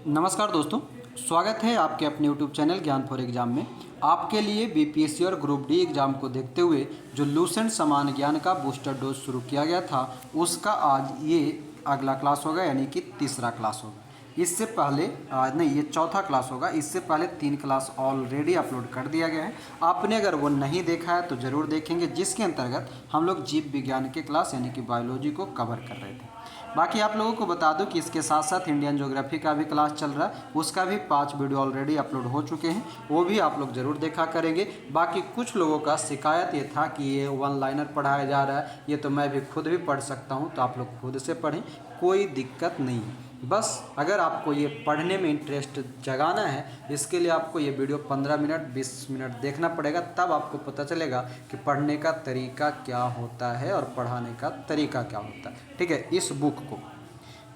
नमस्कार दोस्तों, स्वागत है आपके अपने यूट्यूब चैनल ज्ञान फॉर एग्जाम में। आपके लिए बीपीएससी और ग्रुप डी एग्ज़ाम को देखते हुए जो लूसेंट समान ज्ञान का बूस्टर डोज शुरू किया गया था, उसका आज ये अगला क्लास होगा, यानी कि तीसरा क्लास होगा। इससे पहले नहीं, ये चौथा क्लास होगा। इससे पहले 3 क्लास ऑलरेडी अपलोड कर दिया गया है। आपने अगर वो नहीं देखा है तो ज़रूर देखेंगे, जिसके अंतर्गत हम लोग जीव विज्ञान के क्लास यानी कि बायोलॉजी को कवर कर रहे थे। बाकी आप लोगों को बता दूं कि इसके साथ साथ इंडियन ज्योग्राफी का भी क्लास चल रहा है, उसका भी 5 वीडियो ऑलरेडी अपलोड हो चुके हैं, वो भी आप लोग ज़रूर देखा करेंगे। बाकी कुछ लोगों का शिकायत ये था कि ये वन लाइनर पढ़ाया जा रहा है, ये तो मैं भी खुद भी पढ़ सकता हूँ, तो आप लोग खुद से पढ़ें, कोई दिक्कत नहीं है। बस अगर आपको ये पढ़ने में इंटरेस्ट जगाना है, इसके लिए आपको ये वीडियो 15 मिनट 20 मिनट देखना पड़ेगा, तब आपको पता चलेगा कि पढ़ने का तरीका क्या होता है और पढ़ाने का तरीका क्या होता है। ठीक है, इस बुक को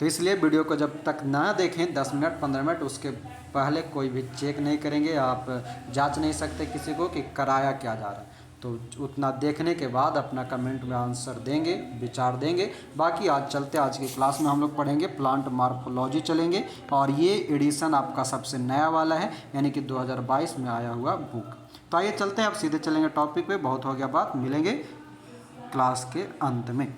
तो इसलिए वीडियो को जब तक ना देखें 10 मिनट 15 मिनट, उसके पहले कोई भी चेक नहीं करेंगे, आप जांच नहीं सकते किसी को कि कराया क्या जा रहा है। तो उतना देखने के बाद अपना कमेंट में आंसर देंगे, विचार देंगे। बाकी आज चलते, आज की क्लास में हम लोग पढ़ेंगे प्लांट मार्फोलॉजी चलेंगे, और ये एडिशन आपका सबसे नया वाला है, यानी कि 2022 में आया हुआ बुक। तो आइए चलते हैं, अब सीधे चलेंगे टॉपिक पे। बहुत हो गया बात, मिलेंगे क्लास के अंत में।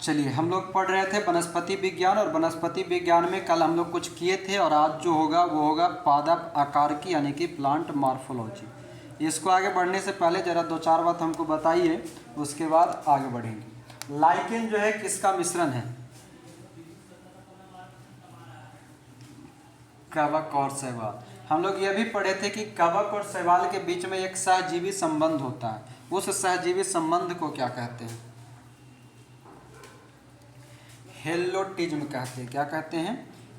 चलिए, हम लोग पढ़ रहे थे वनस्पति विज्ञान, और वनस्पति विज्ञान में कल हम लोग कुछ किए थे, और आज जो होगा वो होगा पादप आकार की, यानी कि प्लांट मार्फोलॉजी। इसको आगे बढ़ने से पहले ज़रा 2-4 बात हमको बताइए, उसके बाद आगे बढ़ेंगे। लाइकेन जो है किसका मिश्रण है? कवक और शैवाल। हम लोग ये भी पढ़े थे कि कवक और शैवाल के बीच में एक सहजीवी संबंध होता है। उस सहजीवी संबंध को क्या कहते हैं? हेलोटिज्म कहते हैं। क्या कहते हैं?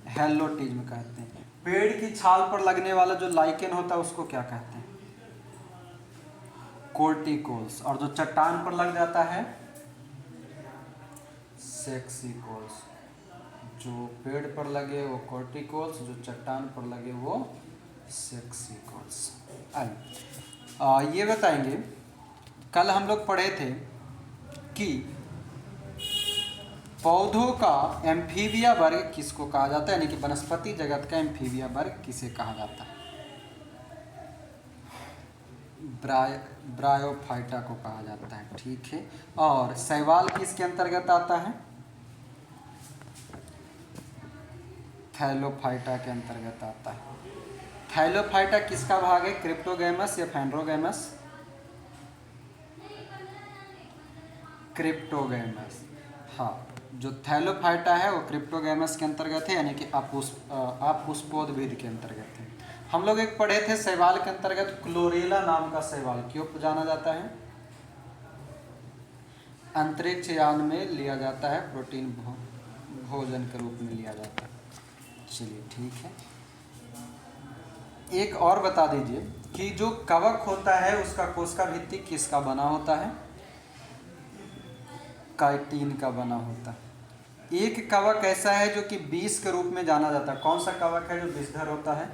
हेलोटिज्म कहते हैं। पेड़ की छाल पर लगने वाला जो लाइकेन होता है उसको क्या कहते हैं? कोर्टिकोल्स। और जो चट्टान पर लग जाता है? सेक्सिकोल्स। जो पेड़ पर लगे वो कोर्टिकोल्स, जो चट्टान पर लगे वो सेक्सिकोल्स। ये बताएंगे, कल हम लोग पढ़े थे कि पौधों का एम्फीबिया वर्ग किसको कहा जाता है, यानी कि वनस्पति जगत का एम्फीबिया वर्ग किसे कहा जाता है? ब्रायोफाइटा को कहा जाता है। ठीक है। और शैवाल किसके अंतर्गत आता है? थैलोफाइटा के अंतर्गत आता है। थैलोफाइटा किसका भाग है? क्रिप्टोगैमस या फैंड्रोगैमस? क्रिप्टोगैमस। हाँ, जो थैलोफाइटा है वो क्रिप्टोगैमस के अंतर्गत है, यानी कि अपुष्पोद्भिद के अंतर्गत है। हम लोग एक पढ़े थे शैवाल के अंतर्गत क्लोरेला नाम का शैवाल क्यों जाना जाता है? अंतरिक्ष यान में लिया जाता है, प्रोटीन भोजन के रूप में लिया जाता है। चलिए ठीक है। एक और बता दीजिए कि जो कवक होता है उसका कोशिका भित्ति किसका बना होता है? काइटिन का बना होता है। एक कवक ऐसा है जो कि विष के रूप में जाना जाता है। कौन सा कवक है जो विषधर होता है?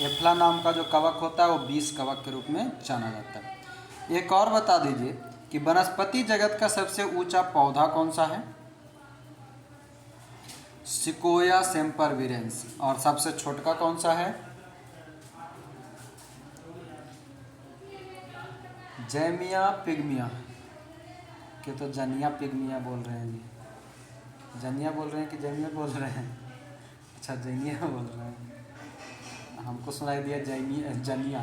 एफ्ला नाम का जो कवक होता है वो विष कवक के रूप में जाना जाता है। एक और बता दीजिए कि वनस्पति जगत का सबसे ऊंचा पौधा कौन सा है? सिकोया सेम्परविरेंस। और सबसे छोटा कौन सा है? जैमिया पिग्मिया के तो जनिया पिग्मिया बोल रहे हैं जी। जनिया बोल रहे हैं कि जैमिया बोल रहे हैं? अच्छा, जनिया बोल रहे हैं, हमको सुनाई दिया जनिया।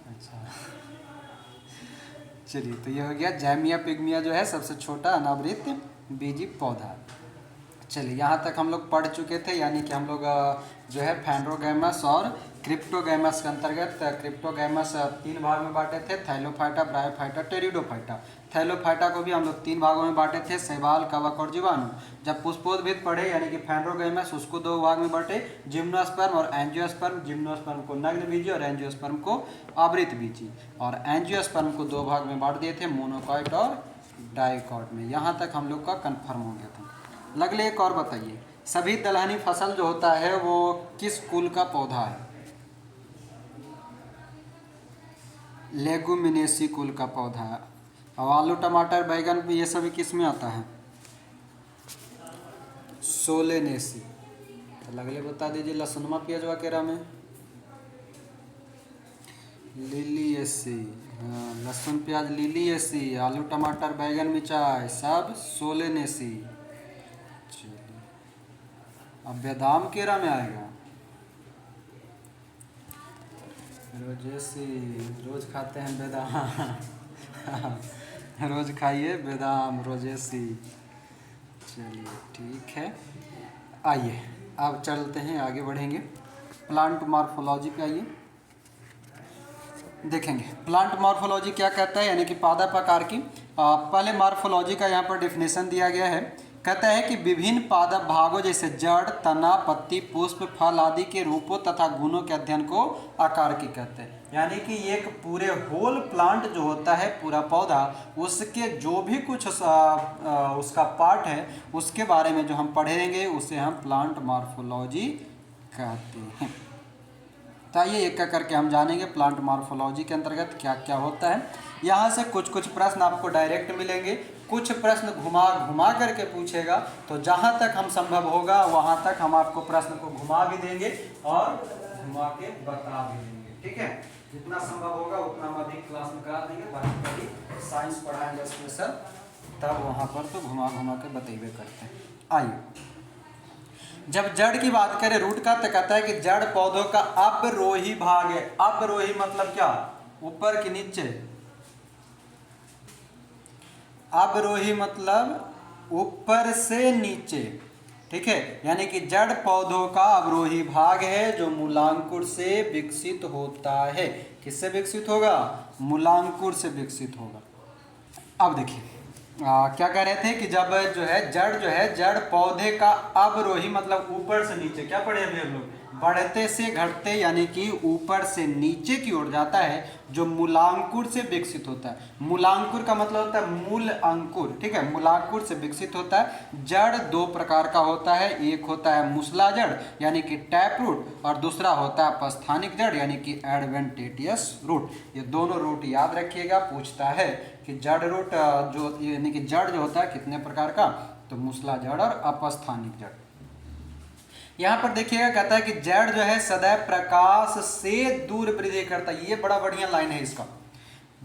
अच्छा, चलिए, तो ये हो गया जैमिया पिग्मिया, जो है सबसे छोटा अनावृत बीजी पौधा। चलिए, यहाँ तक हम लोग पढ़ चुके थे, यानी कि हम लोग जो है फैंड्रोगैमस और क्रिप्टोगैमस के अंतर्गत। क्रिप्टोगैमस 3 भाग में बांटे थे, थैलोफाइटा, ब्रायोफाइटा, टेरिडोफाइटा। थैलोफाइटा को भी हम लोग 3 भागों में बांटे थे, शैवाल, कवक और जीवाणु। जब पुष्पोद्भिद पढ़े, यानी कि फैंड्रोगैमस, उसको 2 भाग में बांटे, जिम्नोस्पर्म और एंजियोस्पर्म। जिम्नोस्पर्म को नग्न बीजी और एंजियोस्पर्म को आवृत बीजी। और एंजियोस्पर्म को 2 भाग में बांट दिए थे, मोनोकॉट और डाइकॉट में। यहाँ तक हम लोग का कन्फर्म हो गया था। लगले एक और बताइए, सभी दलहनी फसल जो होता है वो किस कुल का पौधा है? लेगुमिनेसी कुल का पौधा है। और आलू टमाटर बैगन ये सभी किस में आता है? सोलेनेसी। तो अगले बता दीजिए लहसुनमा प्याजवा केरा में लिलिएसी। हाँ, लहसुन प्याज लिलिएसी, आलू टमाटर बैगन मिर्चाई सब सोलेनेसी। चलिए अब बादाम केरा में आएगा रोजेसी। रोज खाते हैं बादाम रोज खाइए बादाम रोजेसी। चलिए ठीक है, आइए अब चलते हैं आगे बढ़ेंगे। प्लांट मॉर्फोलॉजी पे आइए देखेंगे। प्लांट मॉर्फोलॉजी क्या कहता है, यानी कि पादप प्रकार की। पहले मॉर्फोलॉजी का यहाँ पर डिफिनेशन दिया गया है। कहता है कि विभिन्न पादप भागों जैसे जड़, तना, पत्ती, पुष्प, फल आदि के रूपों तथा गुणों के अध्ययन को आकार की कहते हैं। यानी कि एक पूरे होल प्लांट जो होता है, पूरा पौधा, उसके जो भी कुछ उसका पार्ट है उसके बारे में जो हम पढ़ेंगे उसे हम प्लांट मॉर्फोलॉजी कहते हैं। तो आइए एक एक करके हम जानेंगे प्लांट मॉर्फोलॉजी के अंतर्गत क्या क्या होता है। यहाँ से कुछ कुछ प्रश्न आपको डायरेक्ट मिलेंगे, कुछ प्रश्न घुमा घुमा करके पूछेगा। तो जहाँ तक हम संभव होगा वहाँ तक हम आपको प्रश्न को घुमा भी देंगे और घुमा के बता भी देंगे। ठीक है, जितना संभव होगा उतना हम अभी क्लास में करा देंगे। बाकी कभी साइंस पढ़ाएंगे स्पेशल, तब वहाँ पर तो घुमा घुमा के बतेबे करते हैं। आइए जब जड़ की बात करें रूट का, तो कहता है कि जड़ पौधों का अपरोही भाग है। अपरोही मतलब क्या? ऊपर की नीचे। अपरोही मतलब ऊपर से नीचे। ठीक है, यानी कि जड़ पौधों का अवरोही भाग है जो मूलांकुर से विकसित होता है। किससे विकसित होगा? मूलांकुर से विकसित होगा। अब देखिए क्या कह रहे थे कि जब जो है जड़ पौधे का अवरोही मतलब ऊपर से नीचे, क्या पढ़े अभी हम लोग? बढ़ते से घटते, यानी कि ऊपर से नीचे की ओर जाता है, जो मूलांकुर से विकसित होता है। मूलांकुर का मतलब होता है मूल अंकुर। ठीक है, मूलांकुर से विकसित होता है। जड़ दो प्रकार का होता है, एक होता है मूसला जड़ यानी कि टैप रूट, और दूसरा होता है अपस्थानिक जड़ यानी कि एडवेंटेटियस रूट। ये दोनों रूट याद रखिएगा, पूछता है कि जड़ रूट जो यानी कि जड़ जो होता है कितने प्रकार का, तो मूसला जड़ और अपस्थानिक जड़। यहाँ पर देखिएगा कहता है कि जड़ जो है सदैव प्रकाश से दूर वृद्धि करता है। ये बड़ा बढ़िया लाइन है इसका।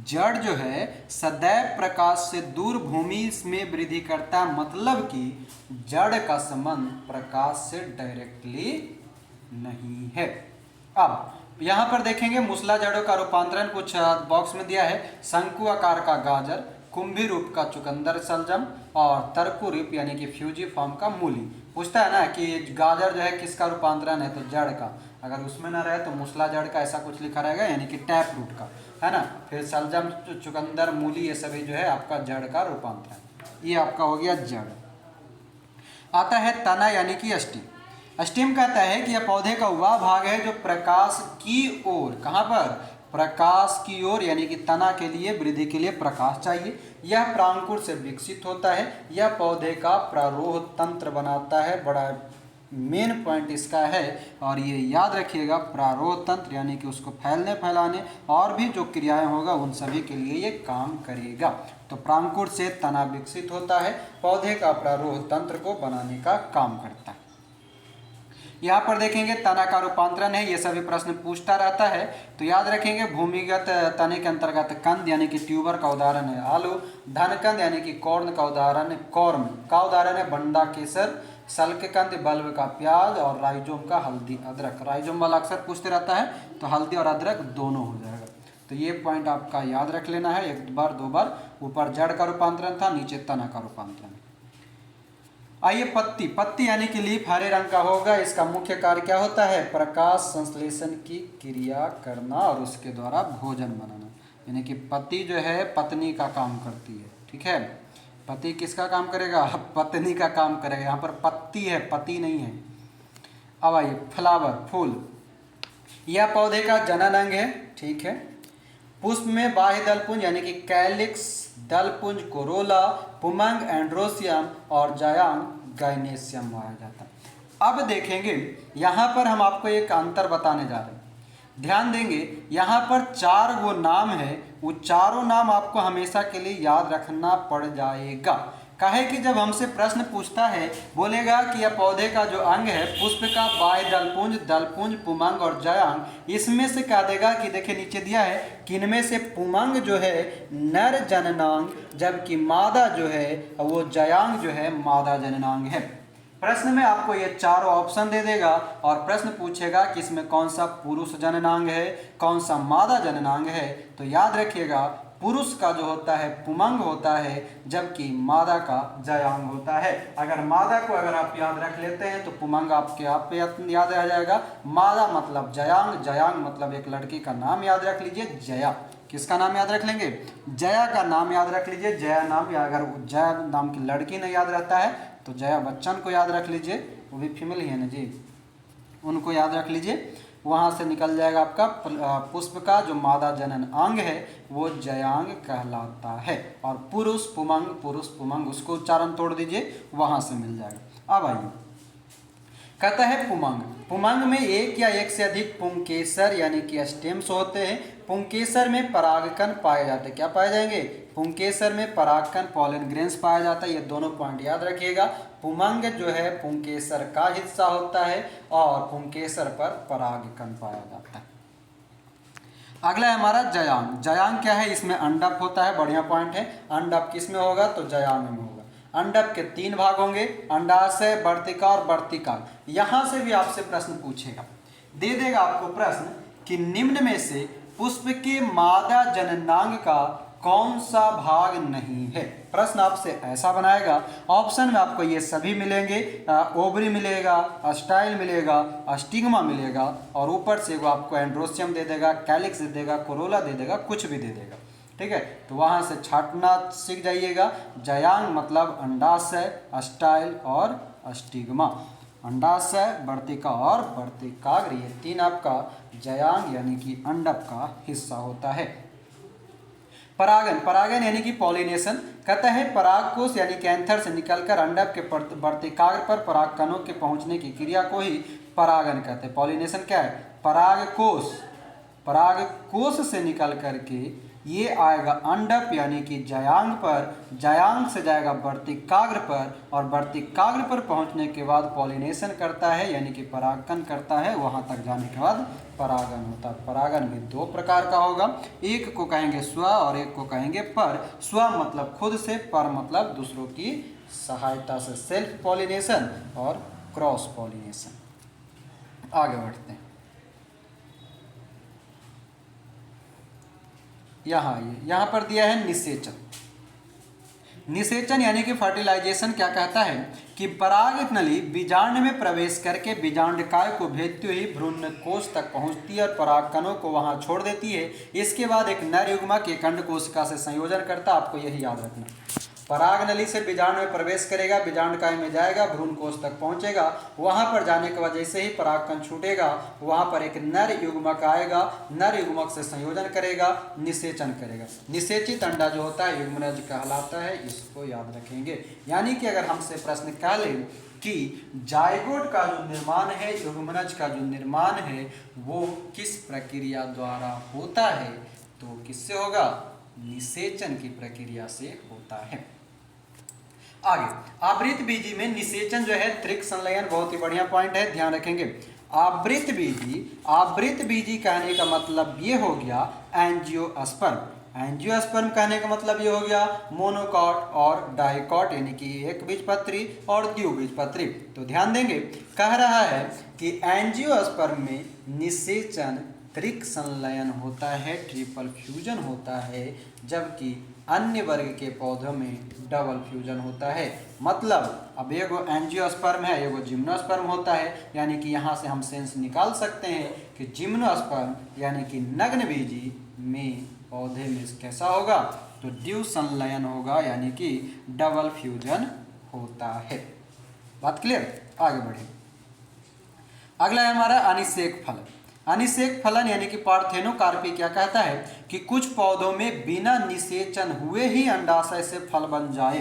जड़ जो है सदैव प्रकाश से दूर भूमि में वृद्धि करता है, मतलब कि जड़ का संबंध प्रकाश से डायरेक्टली नहीं है। अब यहाँ पर देखेंगे मूसला जड़ों का रूपांतरण कुछ बॉक्स में दिया है। शंकु आकार का गाजर, कुंभी रूप का चुकंदर शलजम और तरकु रूप यानी कि फ्यूजिफॉर्म का मूली। पूछता है ना कि गाजर जो है किसका रूपांतरण है, तो जड़ का। अगर उसमें ना रहे तो मूसला जड़ का ऐसा कुछ लिखा रहेगा, यानी कि टैप रूट का, है ना। फिर शलजम, चुकंदर, मूली ये सभी जो है आपका जड़ का रूपांतरण। ये आपका हो गया जड़। आता है तना यानी कि स्टिम। स्टिम कहता है कि यह पौधे का वह भाग है जो प्रकाश की ओर, कहाँ पर? प्रकाश की ओर, यानी कि तना के लिए वृद्धि के लिए प्रकाश चाहिए। यह प्रांकुर से विकसित होता है। यह पौधे का प्रारोह तंत्र बनाता है। बड़ा मेन पॉइंट इसका है, और ये याद रखिएगा, प्रारोह तंत्र यानी कि उसको फैलने फैलाने और भी जो क्रियाएं होगा उन सभी के लिए ये काम करेगा। तो प्रांकुर से तना विकसित होता है, पौधे का प्रारोह तंत्र को बनाने का काम करता है। यहाँ पर देखेंगे तना का रूपांतरण है, ये सभी प्रश्न पूछता रहता है। तो याद रखेंगे भूमिगत तने के अंतर्गत कंद यानी कि ट्यूबर का उदाहरण है आलू, धनकंद यानी कि कॉर्न का उदाहरण कॉर्म का उदाहरण है बंडा केसर, सल्ककंद बल्ब का प्याज, और राइजोम का हल्दी अदरक। राइजोम वाला अक्सर पूछते रहता है, तो हल्दी और अदरक दोनों हो जाएगा। तो ये पॉइंट आपका याद रख लेना है, एक बार दो बार। ऊपर जड़ का रूपांतरण था, नीचे तना का रूपांतरण। आइए पत्ती। पत्ती यानी कि लीफ हरे रंग का होगा। इसका मुख्य कार्य क्या होता है? प्रकाश संश्लेषण की क्रिया करना और उसके द्वारा भोजन बनाना। यानी कि पत्ती जो है पत्नी का काम करती है। ठीक है, पति किसका काम करेगा? पत्नी का काम करेगा। यहाँ पर पत्ती है, पति नहीं है। अब आइए फ्लावर, फूल। यह पौधे का जनन अंग है। ठीक है, पुष्प में बाह्य दलपुंज यानी कि कैलिक्स, दलपुंज कोरोला, पुमंग एंड्रोसियम और जायांग गाइनेसियम पाया जाता है। अब देखेंगे यहाँ पर हम आपको एक अंतर बताने जा रहे हैं, ध्यान देंगे। यहाँ पर 4 वो नाम है, वो चारों नाम आपको हमेशा के लिए याद रखना पड़ जाएगा। काहे कि जब हमसे प्रश्न पूछता है, बोलेगा कि यह पौधे का जो अंग है पुष्प का बाह्य दलपुंज, दलपुंज, पुमंग और जयांग, इसमें से क्या देगा कि देखिए नीचे दिया है कि इनमें से पुमंग जो है नर जननांग, जबकि मादा जो है वो जयांग जो है मादा जननांग है। प्रश्न में आपको ये चारों ऑप्शन दे देगा और प्रश्न पूछेगा कि इसमें कौन सा पुरुष जननांग है, कौन सा मादा जननांग है। तो याद रखिएगा पुरुष का जो होता है पुमंग होता है, जबकि मादा का जयांग होता है। अगर मादा को अगर आप याद रख लेते हैं तो पुमंग आपके आप पे याद रह जाएगा। मादा मतलब जयांग, जयांग मतलब एक लड़की का नाम याद रख लीजिए जया। किसका नाम याद रख लेंगे? जया का नाम याद रख लीजिए। जया नाम, या अगर जया नाम की लड़की नहीं याद रहता है तो जया बच्चन को याद रख लीजिए, वो भी फीमेल ही है ना जी, उनको याद रख लीजिए। वहाँ से निकल जाएगा आपका पुष्प का जो मादा जनन अंग है वो जयांग कहलाता है। और पुरुष पुमंग, पुरुष पुमंग, उसको उच्चारण तोड़ दीजिए, वहाँ से मिल जाएगा। अब आइए, कहता है पुमंग। पुमंग में एक या एक से अधिक पुंकेसर यानी कि स्टेम्स होते हैं। पुंकेसर में परागकण पाए जाते हैं। क्या पाए जाएंगे? पुंकेसर में परागकण, पॉलन ग्रेन्स पाया जाता है। ये दोनों पॉइंट याद रखिएगा। पुमंग जो है पुंकेसर का हिस्सा होता है और पुंकेसर पर परागकण पाया जाता है। अगला है हमारा जयांग। जयांग क्या है? इसमें अंडप होता है, बढ़िया पॉइंट है। अंडप किस में होगा? तो जयांग में होगा। अंडप के 3 भाग होंगे, अंडाशय, वर्तिका और वर्तिका। यहाँ से भी आपसे प्रश्न पूछेगा, दे देगा आपको प्रश्न कि निम्न में से पुष्प के मादा जननांग का कौन सा भाग नहीं है। प्रश्न आपसे ऐसा बनाएगा, ऑप्शन में आपको ये सभी मिलेंगे, ओवरी मिलेगा, स्टाइल मिलेगा, स्टिग्मा मिलेगा और ऊपर से वो आपको एंड्रोसियम दे देगा, कैलिक्स दे देगा, कोरोला दे देगा, कुछ भी दे देगा। ठीक है, तो वहाँ से छाटना सीख जाइएगा। जयांग मतलब अंडाशय, स्टाइल और स्टिग्मा। अंडाशय, वर्तिका और वर्तिकाग्र, ये 3 आपका जयांग यानी कि अंडप का हिस्सा होता है। परागन, परागन यानी कि पॉलिनेशन। कहता है परागकोश यानी कैंथर से निकलकर अंडप के वर्तिकाग्र पर परागकणों के पहुंचने की क्रिया को ही परागन कहते हैं। पॉलिनेशन क्या है? परागकोश, परागकोश से निकल करके ये आएगा अंडप यानी कि जयांग पर, जयांग से जाएगा वर्तिकाग्र पर और वर्तिकाग्र पर पहुंचने के बाद पॉलिनेशन करता है यानी कि परागकण करता है। वहां तक जाने के बाद परागन होता है। परागन भी 2 प्रकार का होगा, एक को कहेंगे स्व और एक को कहेंगे पर। स्व मतलब खुद से, पर मतलब दूसरों की सहायता से, सेल्फ पॉलिनेशन और क्रॉस पॉलिनेशन। आगे बढ़ते हैं। यहाँ पर दिया है निषेचन। निषेचन यानी कि फर्टिलाइजेशन क्या कहता है कि पराग नली बीजांड में प्रवेश करके बीजांडकाय को भेजती हुई भ्रूणकोश तक पहुंचती है और परागकणों को वहां छोड़ देती है। इसके बाद एक नर युग्मक एक अंड कोशिका से संयोजन करता है। आपको यही याद रखना, पराग नली से बीजांड में प्रवेश करेगा, बीजांडकाय में जाएगा, भ्रूणकोश तक पहुंचेगा। वहां पर जाने के बाद जैसे ही परागकण छूटेगा वहां पर एक नर युग्मक आएगा, नर युग्मक से संयोजन करेगा, निषेचन करेगा। निषेचित अंडा जो होता है युग्मनज कहलाता है, इसको याद रखेंगे। यानी कि अगर हमसे प्रश्न कह ले कि जायगोट का जो निर्माण है, युग्मनज का जो निर्माण है वो किस प्रक्रिया द्वारा होता है, तो किससे होगा? निषेचन की प्रक्रिया से होता है। आगे, आवृत बीजी में निषेचन जो है त्रिक संलयन, बहुत ही बढ़िया पॉइंट है, ध्यान रखेंगे। आवृत बीजी, आवृत बीजी कहने का मतलब ये हो गया एंजियोस्पर्म। एंजियोस्पर्म कहने का मतलब ये हो गया मोनोकॉट और डाइकॉट यानी कि एक बीजपत्री और द्विबीजपत्री। तो ध्यान देंगे, कह रहा है कि एंजियोस्पर्म में निषेचन त्रिक संलयन होता है, ट्रिपल फ्यूजन होता है, जबकि अन्य वर्ग के पौधों में डबल फ्यूजन होता है। मतलब अब एगो एंजियोस्पर्म है, एगो जिम्नोस्पर्म होता है, यानी कि यहाँ से हम सेंस निकाल सकते हैं कि जिम्नोस्पर्म यानी कि नग्न बीजी में पौधे में कैसा होगा? तो द्वि संलयन होगा यानी कि डबल फ्यूजन होता है। बात क्लियर? आगे बढ़े। अगला है हमारा अनिषेक फलन। अनिषेक फलन यानी कि पार्थेनोकार्पी क्या कहता है कि कुछ पौधों में बिना निषेचन हुए ही अंडाशय से फल बन जाए।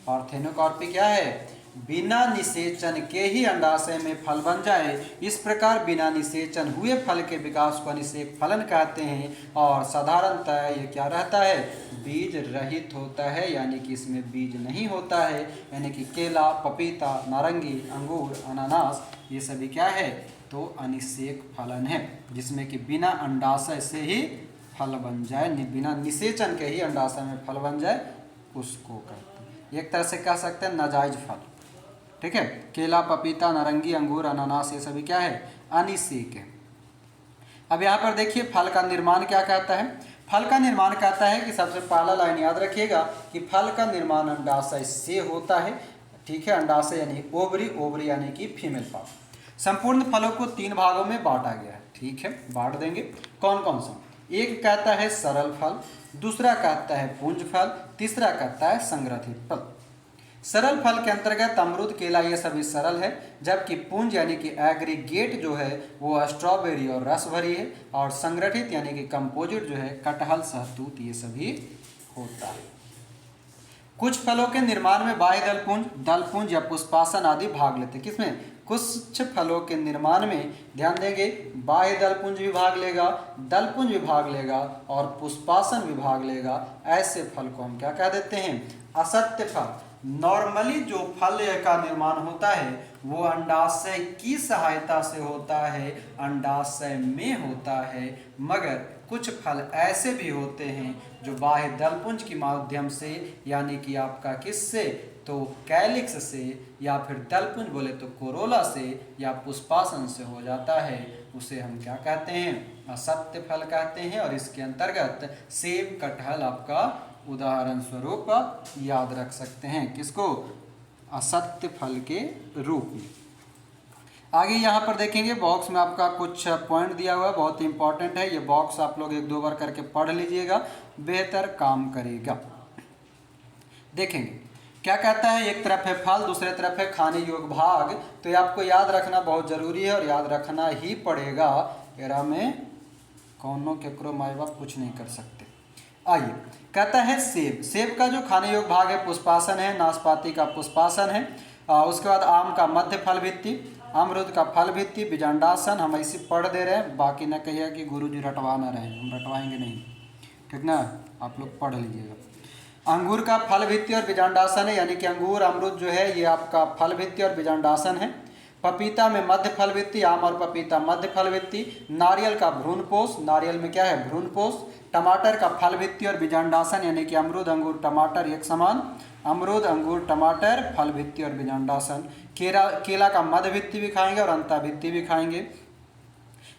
पार्थेनोकार्पी क्या है? बिना निषेचन के ही अंडाशय में फल बन जाए। इस प्रकार बिना निषेचन हुए फल के विकास को अनिषेक फलन कहते हैं। और साधारणतः ये क्या रहता है, बीज रहित होता है, यानी कि इसमें बीज नहीं होता है। यानी कि केला, पपीता, नारंगी, अंगूर, अनानास ये सभी क्या है, तो अनिषेक फलन है, जिसमें कि बिना अंडाशय से ही फल बन जाए, बिना निषेचन के ही अंडाशय में फल बन जाए, उसको कहते हैं। एक तरह से कह सकते हैं नाजायज फल। ठीक है, केला, पपीता, नारंगी, अंगूर, अनानास ये सभी क्या है, अनिषेक है। अब यहाँ पर देखिए फल का निर्माण क्या कहता है। फल का निर्माण कहता है कि सबसे पहला लाइन याद रखिएगा कि फल का निर्माण अंडाशय से होता है। ठीक है, अंडाशय यानी ओवरी, ओवरी यानी कि फीमेल पार्ट। संपूर्ण फलों को 3 भागों में बांटा गया है। ठीक है, बांट देंगे। कौन कौन सा? एक कहता है सरल फल, दूसरा कहता है पुंज फल, तीसरा कहता है संग्रथित फल। सरल फल के अंतर्गत अमरूद, केला ये सभी सरल है, जबकि पुंज यानी कि एग्रीगेट जो है वो स्ट्रॉबेरी और रस भरी है, और संगठित यानी कि कंपोजिट जो है कटहल, सहतूत ये सभी होता है। कुछ फलों के निर्माण में बाह्य दलपुंज या पुष्पासन आदि भाग लेते हैं। किसमें? कुछ फलों के निर्माण में ध्यान देंगे, बाह्य दलपुंज भी भाग लेगा, दलपुंज भी भाग लेगा और पुष्पासन भी भाग लेगा। ऐसे फल को हम क्या कह देते हैं? असत्य फल। नॉर्मली जो फल का निर्माण होता है वो अंडाशय की सहायता से होता है, अंडाशय में होता है, मगर कुछ फल ऐसे भी होते हैं जो बाह्य दलपुंज के माध्यम से, यानी कि आपका किससे, तो कैलिक्स से, या फिर दलपुंज बोले तो कोरोला से या पुष्पासन से हो जाता है। उसे हम क्या कहते हैं? असत्य फल कहते हैं। और इसके अंतर्गत सेब, कटहल आपका उदाहरण स्वरूप याद रख सकते हैं। किसको? असत्य फल के रूप में। आगे यहाँ पर देखेंगे बॉक्स में आपका कुछ पॉइंट दिया हुआ है, बहुत इंपॉर्टेंट है। ये बॉक्स आप लोग 1-2 बार करके पढ़ लीजिएगा, बेहतर काम करेगा। देखेंगे क्या कहता है, एक तरफ है फल, दूसरे तरफ है खाने योग्य भाग। तो ये आपको याद रखना बहुत जरूरी है और याद रखना ही पड़ेगा। एरा में कौनों केकरो माई बाप कुछ नहीं कर सकते। आइए, कहता है सेब। सेब का जो खाने योग्य भाग है पुष्पासन है, नाशपाती का पुष्पासन है। उसके बाद आम का मध्य फल भित्ति, अमरूद का फल भित्ति, बीजांडासन। हम ऐसे पढ़ दे रहे हैं, बाकी न कहिए कि गुरुजी रटवा ना रहे, हम रटवाएंगे नहीं। ठीक ना, आप लोग पढ़ लीजिएगा। अंगूर का फल भित्ति और बीजांडासन है, यानी कि अंगूर, अमरूद जो है ये आपका फल भित्ति और बीजांडासन है। पपीता में मध्य फल भित्ति, आम और पपीता मध्य फल भित्ति। नारियल का भ्रूणपोष, नारियल में क्या है? भ्रूणपोष। टमाटर का फल भित्ति और बीजांडासन, यानी कि अमरूद, अंगूर, टमाटर एक समान। अमरूद, अंगूर, टमाटर फल भित्ति और बीजांडासन। केला का मध्य भित्ति भी खाएंगे और अंता भित्ति भी खाएंगे।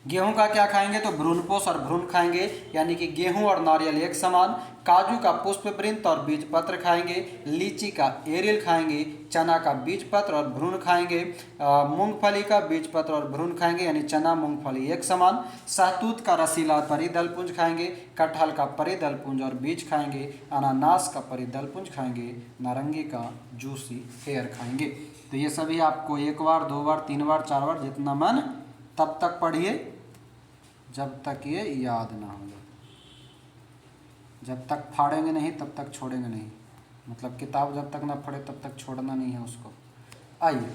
गेहूं का क्या खाएंगे? तो भ्रूणपोष और भ्रूण खाएंगे, यानी कि गेहूं और नारियल एक समान। काजू का पुष्प वृंत और बीज पत्र खाएंगे। लीची का एरियल खाएंगे। चना का बीज पत्र और भ्रूण खाएंगे। मूंगफली का बीज पत्र और भ्रूण खाएंगे, यानी चना मूंगफली एक समान। सहतूत का रसीला परिदलपुंज खाएंगे। कटहल का परिदलपुंज और बीज खाएंगे। अनानास का परिदलपुंज खाएंगे। नारंगी का जूसी हेयर खाएंगे। तो ये सभी आपको 1 बार, 2 बार, 3 बार, 4 बार जितना मन तब तक पढ़िए जब तक ये याद ना हो जाए। जब तक फाड़ेंगे नहीं तब तक छोड़ेंगे नहीं, मतलब किताब जब तक ना पढ़े तब तक छोड़ना नहीं है उसको। आइए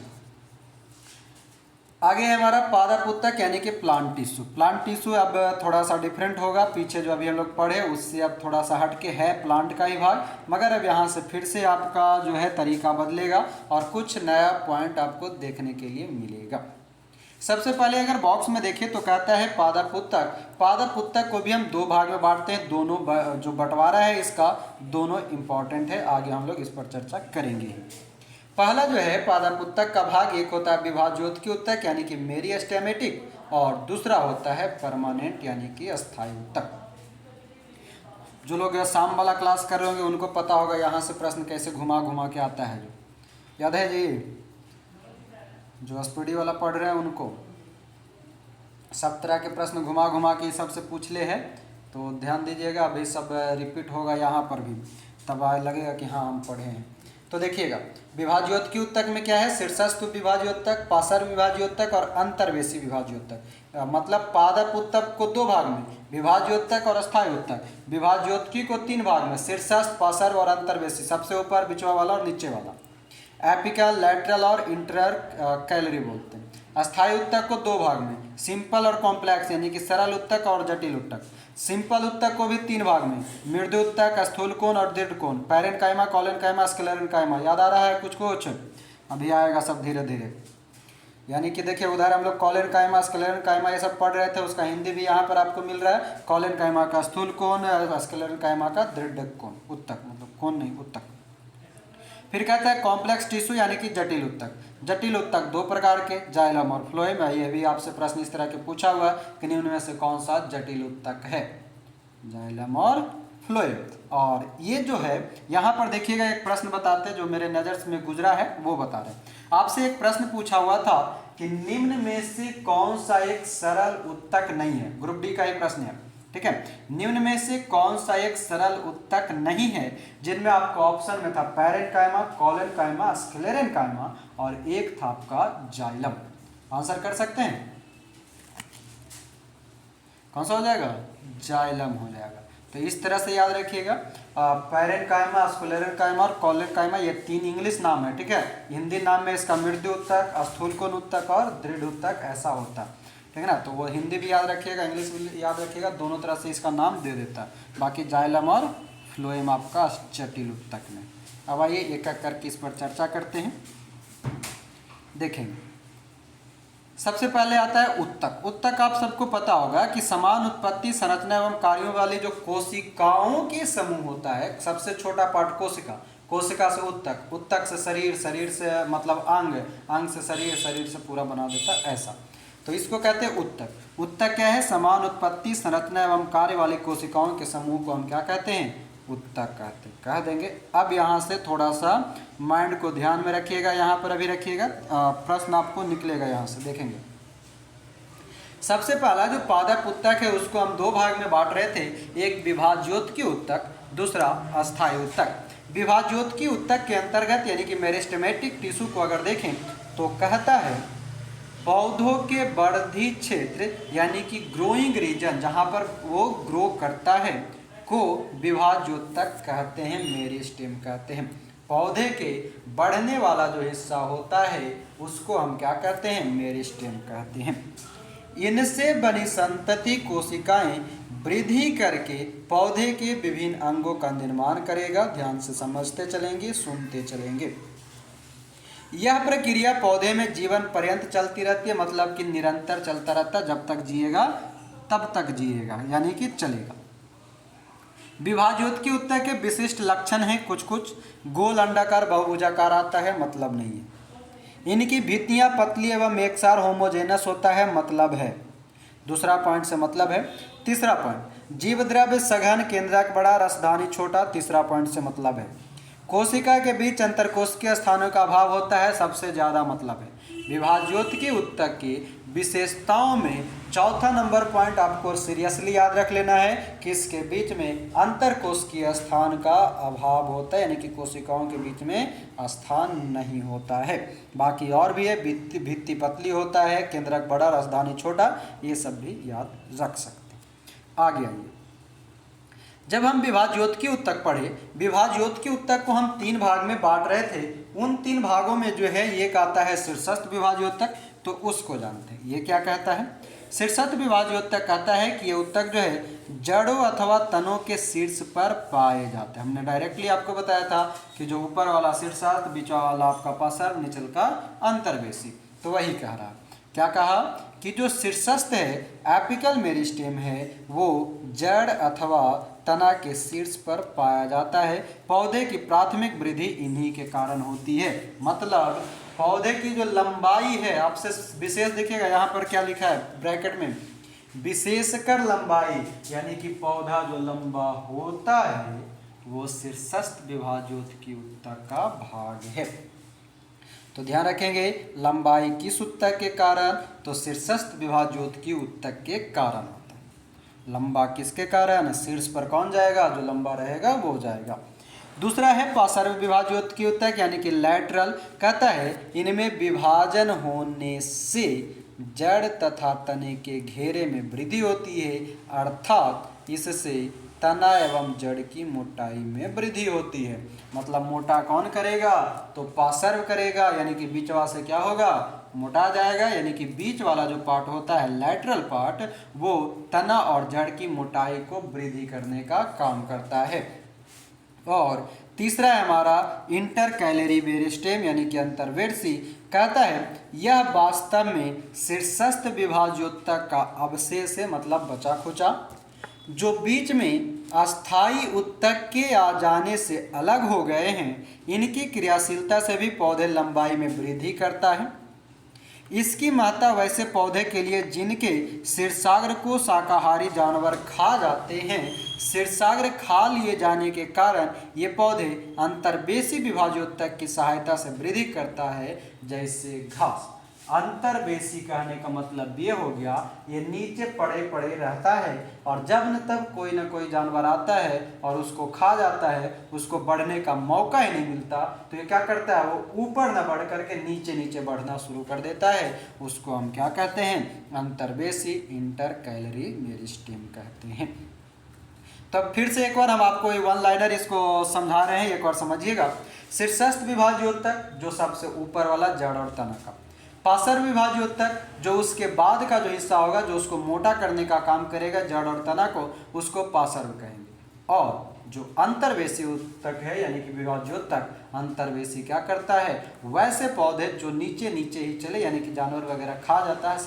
आगे है हमारा पादप उत्तक यानी कि प्लांट टिश्यू। प्लांट टिश्यू अब थोड़ा सा डिफरेंट होगा, पीछे जो अभी हम लोग पढ़े उससे अब थोड़ा सा हटके है प्लांट का ही भाग, मगर अब यहाँ से फिर से आपका जो है तरीका बदलेगा और कुछ नया पॉइंट आपको देखने के लिए मिलेगा। सबसे पहले अगर बॉक्स में देखें तो कहता है पादप उत्तक। पादप उत्तक को भी हम 2 भाग में बांटते हैं। दोनों जो बंटवारा है इसका दोनों इंपॉर्टेंट है, आगे हम लोग इस पर चर्चा करेंगे। पहला जो है पादप उत्तक का भाग, एक होता है विभाज्योत्की उत्तक यानी कि मेरिस्टेमेटिक, और दूसरा होता है परमानेंट यानी कि अस्थायी उत्तक। जो लोग शाम वाला क्लास कर रहे होंगे उनको पता होगा यहाँ से प्रश्न कैसे घुमा घुमा के आता है, जो याद है जी। जो स्पीडी वाला पढ़ रहे हैं उनको सब तरह के प्रश्न घुमा घुमा के सबसे पूछ ले है, तो ध्यान दीजिएगा। अभी सब रिपीट होगा यहाँ पर भी, तब लगेगा कि हाँ हम पढ़े हैं। तो देखिएगा विभाज्योत्की उत्तक में क्या है, शीर्षस्थ विभाज्योत्तक, पार्श्व विभाज्योत्तक और अंतर्वेशी विभाज्योत्तक। मतलब पादप उत्तक को 2 भाग में, विभाज्योत्तक और अस्थायी उत्तक। विभाज्योत्की को 3 भाग में, शीर्षस्थ, पार्श्व और अंतर्वेशी, सबसे ऊपर, बिचवा वाला और नीचे वाला। एपिकल, लैटरल और इंटर कैलरी बोलते हैं। अस्थायी उत्तक को दो भाग में, सिंपल और कॉम्प्लेक्स यानी कि सरल उत्तक और जटिल उत्तक। सिंपल उत्तक को भी तीन भाग में, मृदु उत्तक, स्थूल कोण और दृढ़ कोण, पैरेन्काइमा, कोलेनकाइमा, स्क्लेरेन्काइमा। याद आ रहा है कुछ कुछ? अभी आएगा सब धीरे धीरे। यानी कि देखिए उधर हम लोग कोलेनकाइमा, स्क्लेरेन्काइमा ये सब पढ़ रहे थे, उसका हिंदी भी यहाँ पर आपको मिल रहा है। कोलेनकाइमा का स्थूल कोण, स्क्लेरेन्काइमा का दृढ़ कोण, उत्तक मतलब कोण नहीं उत्तक। फिर कहता है कॉम्प्लेक्स टिश्यू यानी कि जटिल उत्तक। जटिल उत्तक दो प्रकार के, जाइलम और फ्लोएम। ये भी आपसे प्रश्न इस तरह के पूछा हुआ कि निम्न में से कौन सा जटिल उत्तक है, जाइलम और फ्लोएम। और ये जो है यहाँ पर देखिएगा एक प्रश्न बताते हैं जो मेरे नज़र में गुजरा है वो बता रहे हैं। आपसे एक प्रश्न पूछा हुआ था कि निम्न में से कौन सा एक सरल उत्तक नहीं है, ग्रुप डी का ही प्रश्न है, ठीक है। निम्न में से कौन सा एक सरल उत्तक नहीं है, जिनमें आपको ऑप्शन में था पैरेन्काइमा, कोलेनकाइमा, स्क्लेरेन्काइमा और एक था आपका जाइलम। आंसर कर सकते हैं, कौन सा हो जाएगा? जाइलम हो जाएगा। तो इस तरह से याद रखिएगा, पैरेन्काइमा, स्क्लेरेन्काइमा और कोलेनकाइमा ये तीन इंग्लिश नाम है, ठीक है। हिंदी नाम में इसका मृदु उत्तक, स्थूल कोण उत्तक और दृढ़ उत्तक ऐसा होता है, ठीक है ना। तो वो हिंदी भी याद रखिएगा, इंग्लिश भी याद रखिएगा, दोनों तरह से इसका नाम दे देता है। बाकी जाइलम और फ्लोएम आपका जटिल उत्तक में। अब आइए एक एक करके इस पर चर्चा करते हैं, देखेंगे। सबसे पहले आता है उत्तक। उत्तक आप सबको पता होगा कि समान उत्पत्ति, संरचना एवं कार्यों वाली जो कोशिकाओं के समूह होता है, सबसे छोटा पार्ट कोशिका, कोशिका से उत्तक, उत्तक से शरीर, शरीर से मतलब अंग, अंग से शरीर, शरीर से पूरा बना देता है, ऐसा। तो इसको कहते हैं उत्तक। उत्तक क्या है? समान उत्पत्ति, संरचना एवं कार्य वाली कोशिकाओं के समूह को हम क्या कहते हैं? उत्तक कहते हैं, कह देंगे। अब यहाँ से थोड़ा सा माइंड को ध्यान में रखिएगा, यहाँ पर अभी रखिएगा, प्रश्न आपको निकलेगा यहाँ से, देखेंगे। सबसे पहला जो पादप उत्तक है उसको हम दो भाग में बांट रहे थे, एक विभाज्योतकी उत्तक, दूसरा अस्थायी उत्तक। विभाज्योतकी उत्तक के अंतर्गत यानी कि मेरिस्टेमेटिक टिश्यू को अगर देखें तो कहता है पौधों के वर्धी क्षेत्र यानी कि ग्रोइंग रीजन, जहाँ पर वो ग्रो करता है, को विभाज्योतक कहते हैं, मेरिस्टेम कहते हैं। पौधे के बढ़ने वाला जो हिस्सा होता है उसको हम क्या कहते हैं? मेरिस्टेम कहते हैं। इनसे बनी संतति कोशिकाएं वृद्धि करके पौधे के विभिन्न अंगों का निर्माण करेगा। ध्यान से समझते चलेंगे, सुनते चलेंगे। यह प्रक्रिया पौधे में जीवन पर्यंत चलती रहती है, मतलब कि निरंतर चलता रहता है, जब तक जिएगा तब तक जिएगा, यानी कि चलेगा। विभाज्योतकी उत्तक के विशिष्ट लक्षण हैं कुछ कुछ। गोल अंडाकार बहुभुजाकार आता है, मतलब नहीं है। इनकी भित्तियां पतली एवं एकसार होमोजेनस होता है, मतलब है। दूसरा पॉइंट से मतलब है। तीसरा पॉइंट, जीवद्रव्य सघन, केंद्रक बड़ा, रसधानी छोटा, तीसरा पॉइंट से मतलब है। कोशिका के बीच अंतरकोशिकीय स्थानों का अभाव होता है, सबसे ज़्यादा मतलब है। विभाज्योतकी उत्तक की विशेषताओं में चौथा नंबर पॉइंट आपको सीरियसली याद रख लेना है कि इसके बीच में अंतरकोशिकीय स्थान का अभाव होता है, यानी कि कोशिकाओं के बीच में स्थान नहीं होता है। बाकी और भी है, भित्ति पतली होता है, केंद्रक बड़ा, रसधानी छोटा, ये सब भी याद रख सकते हैं। आगे आइए, जब हम विभाज्योतकी उत्तक पढ़े, विभाज्योतकी उत्तक को हम तीन भाग में बांट रहे थे। उन तीन भागों में जो है एक आता है शीर्षस्थ विभाज्योतक, तो उसको जानते हैं। ये क्या कहता है? शीर्षस्थ विभाज्योतक कहता है कि ये उत्तक जो है जड़ों अथवा तनों के शीर्ष पर पाए जाते हैं। हमने डायरेक्टली आपको बताया था कि जो ऊपर वाला शीर्षस्थ, बीच वाला आपका पार्श्व, निचल का अंतर्वेशी। तो वही कह रहा है, क्या कहा कि जो शीर्षस्थ है, एपिकल मेरिस्टेम है, वो जड़ अथवा तना के शीर्ष पर पाया जाता है। पौधे की प्राथमिक वृद्धि इन्हीं के कारण होती है। मतलब पौधे की जो लंबाई है, आपसे विशेष देखिएगा यहाँ पर क्या लिखा है ब्रैकेट में, विशेषकर लंबाई, यानी कि पौधा जो लंबा होता है वो शीर्षस्थ विभाज्योतकी उत्तक का भाग है। तो ध्यान रखेंगे, लंबाई किस उत्तक के कारण? तो शीर्षस्थ विभाज्योतकी उत्तक के कारण होता है। लंबा किसके कारण? शीर्ष पर कौन जाएगा? जो लंबा रहेगा वो जाएगा। दूसरा है पार्श्व विभाज्योतकी उत्तक यानी कि लैटरल। कहता है इनमें विभाजन होने से जड़ तथा तने के घेरे में वृद्धि होती है, अर्थात इससे तना एवं जड़ की मोटाई में वृद्धि होती है। मतलब मोटा कौन करेगा, तो पार्श्व करेगा, यानी कि बीचवा से क्या होगा, मोटा जाएगा। यानी कि बीच वाला जो पार्ट होता है लैटरल पार्ट, वो तना और जड़ की मोटाई को वृद्धि करने का काम करता है। और तीसरा है हमारा इंटर कैलरी मेरिस्टेम यानी कि अंतर्वेशी, कहता है यह वास्तव में शीर्षस्थ विभाज्योतक का अवशेष है, मतलब बचा खुचा, जो बीच में अस्थायी उत्तक के आ जाने से अलग हो गए हैं। इनकी क्रियाशीलता से भी पौधे लंबाई में वृद्धि करता है। इसकी महत्ता वैसे पौधे के लिए जिनके शीर्षाग्र को शाकाहारी जानवर खा जाते हैं। शीर्षाग्र खा लिए जाने के कारण ये पौधे अंतर्वेशी विभाज्योतक की सहायता से वृद्धि करता है, जैसे घास। अंतर्वेशी कहने का मतलब ये हो गया, ये नीचे पड़े पड़े रहता है और जब न तब कोई ना कोई जानवर आता है और उसको खा जाता है, उसको बढ़ने का मौका ही नहीं मिलता, तो ये क्या करता है, वो ऊपर न बढ़ करके नीचे नीचे बढ़ना शुरू कर देता है। उसको हम क्या कहते हैं, अंतर्वेशी इंटर कैलरी मेरिस्टेम कहते हैं। तब फिर से एक बार हम आपको ये वन लाइनर इसको समझा रहे हैं, एक बार समझिएगा। शीर्षस्थ विभाज्योतक जो सबसे ऊपर वाला जड़ और तना का, पार्श्व विभाज्योतक जो उसके बाद का जो हिस्सा होगा, जो उसको मोटा करने का काम करेगा जड़ और तना को, उसको पार्श्व कहेंगे। और जो अंतर्वेशी उत्तक है यानी कि विभाज्योतक, अंतर्वेशी क्या करता है, वैसे पौधे जो नीचे नीचे ही चले, यानी कि जानवर वगैरह खा जाता है,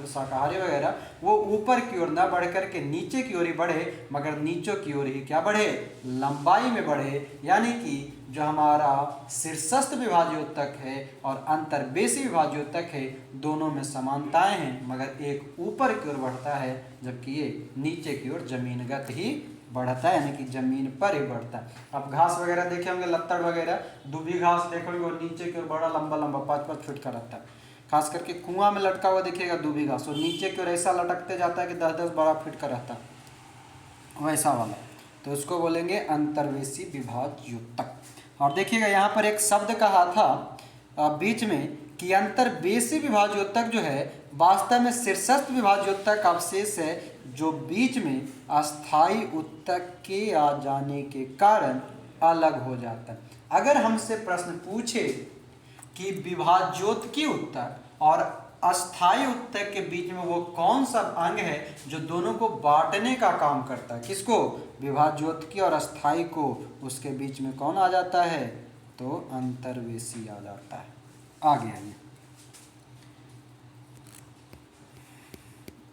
शाकाहारी वगैरह, वो ऊपर की ओर ना बढ़ करके नीचे की ओर ही बढ़े, मगर नीचे की ओर ही क्या बढ़े, लंबाई में बढ़े। यानी कि जो हमारा शीर्षस्थ विभाज्योतक है और अंतर्वेशी विभाज्योतक है, दोनों में समानताएं हैं, मगर एक ऊपर की ओर बढ़ता है जबकि ये नीचे की ओर जमीनगत ही बढ़ता है, यानी कि जमीन पर ही बढ़ता है। अब घास वगैरह देखे होंगे, लत्तड़ वगैरह, दुबी घास देखोगे वो नीचे की ओर बड़ा लंबा लंबा 5-5 फीट का रहता है। खास करके कुआं में लटका हुआ देखिएगा दुबी घास, वो नीचे की ओर ऐसा लटकते जाता है कि 10-10 12 फीट का रहता है, वैसा वाला, तो उसको बोलेंगे अंतर्वेशी विभाज्योतक। और देखिएगा यहाँ पर एक शब्द कहा था बीच में कि अंतर्वेशी विभाज्योतक जो है वास्तव में शीर्षस्थ विभाज्योतक अवशेष है, जो बीच में अस्थायी उत्तक के आ जाने के कारण अलग हो जाता है। अगर हमसे प्रश्न पूछे कि विभाज्योतकी उत्तक और अस्थायी उत्तक के बीच में वो कौन सा अंग है जो दोनों को बांटने का काम करता है, किसको, विभाज्योतकी और अस्थायी को, उसके बीच में कौन आ जाता है, तो अंतर्वेशी आ जाता है। आगे आइए,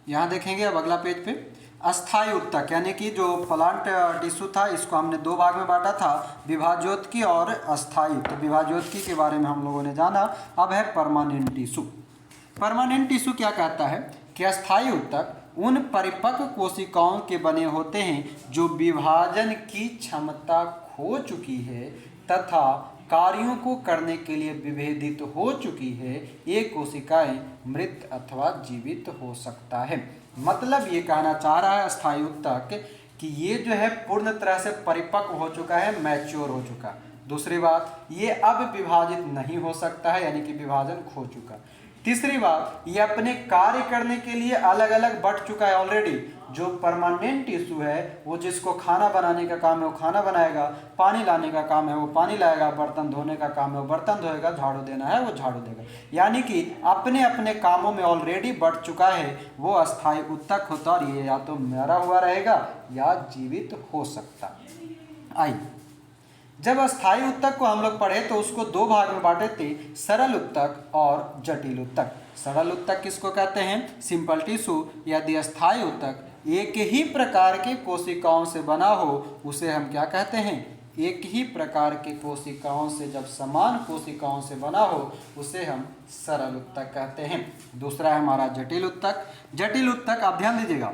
यहाँ देखेंगे अब अगला पेज पे, अस्थायी उत्तक यानी कि जो प्लांट टिश्यू था, इसको हमने दो भाग में बांटा था, विभाज्योतकी और अस्थायी। तो विभाज्योतकी के बारे में हम लोगों ने जाना, अब है परमानेंट टिश्यू। परमानेंट टिश्यू क्या कहता है कि अस्थायी उत्तक उन परिपक्व कोशिकाओं के बने होते हैं जो विभाजन की क्षमता खो चुकी है तथा कार्यों को करने के लिए विभेदित हो चुकी है। ये कोशिकाएं मृत अथवा जीवित हो सकता है। मतलब ये कहना चाह रहा है अस्थायी उत्तक कि ये जो है पूर्ण तरह से परिपक्व हो चुका है, मैच्योर हो चुका। दूसरी बात, ये अब विभाजित नहीं हो सकता है, यानी कि विभाजन खो चुका। तीसरी बात, ये अपने कार्य करने के लिए अलग अलग बट चुका है ऑलरेडी। जो परमानेंट टिश्यू है, वो जिसको खाना बनाने का काम है वो खाना बनाएगा, पानी लाने का काम है वो पानी लाएगा, बर्तन धोने का काम है वो बर्तन धोएगा, झाड़ू देना है वो झाड़ू देगा। यानी कि अपने अपने कामों में ऑलरेडी बढ़ चुका है, वो अस्थायी उत्तक होता है। और ये या तो मरा हुआ रहेगा या जीवित हो सकता। आइए, जब अस्थायी उत्तक को हम लोग पढ़े तो उसको दो भाग में बांटे थे, सरल उत्तक और जटिल उत्तक। सरल उत्तक किसको कहते हैं, सिंपल टिश्यू। यदि अस्थायी उत्तक एक ही प्रकार के कोशिकाओं से बना हो, उसे हम क्या कहते हैं, एक ही प्रकार के कोशिकाओं से, जब समान कोशिकाओं से बना हो, उसे हम सरल उत्तक कहते हैं। दूसरा है हमारा जटिल उत्तक। जटिल उत्तक आप ध्यान दीजिएगा,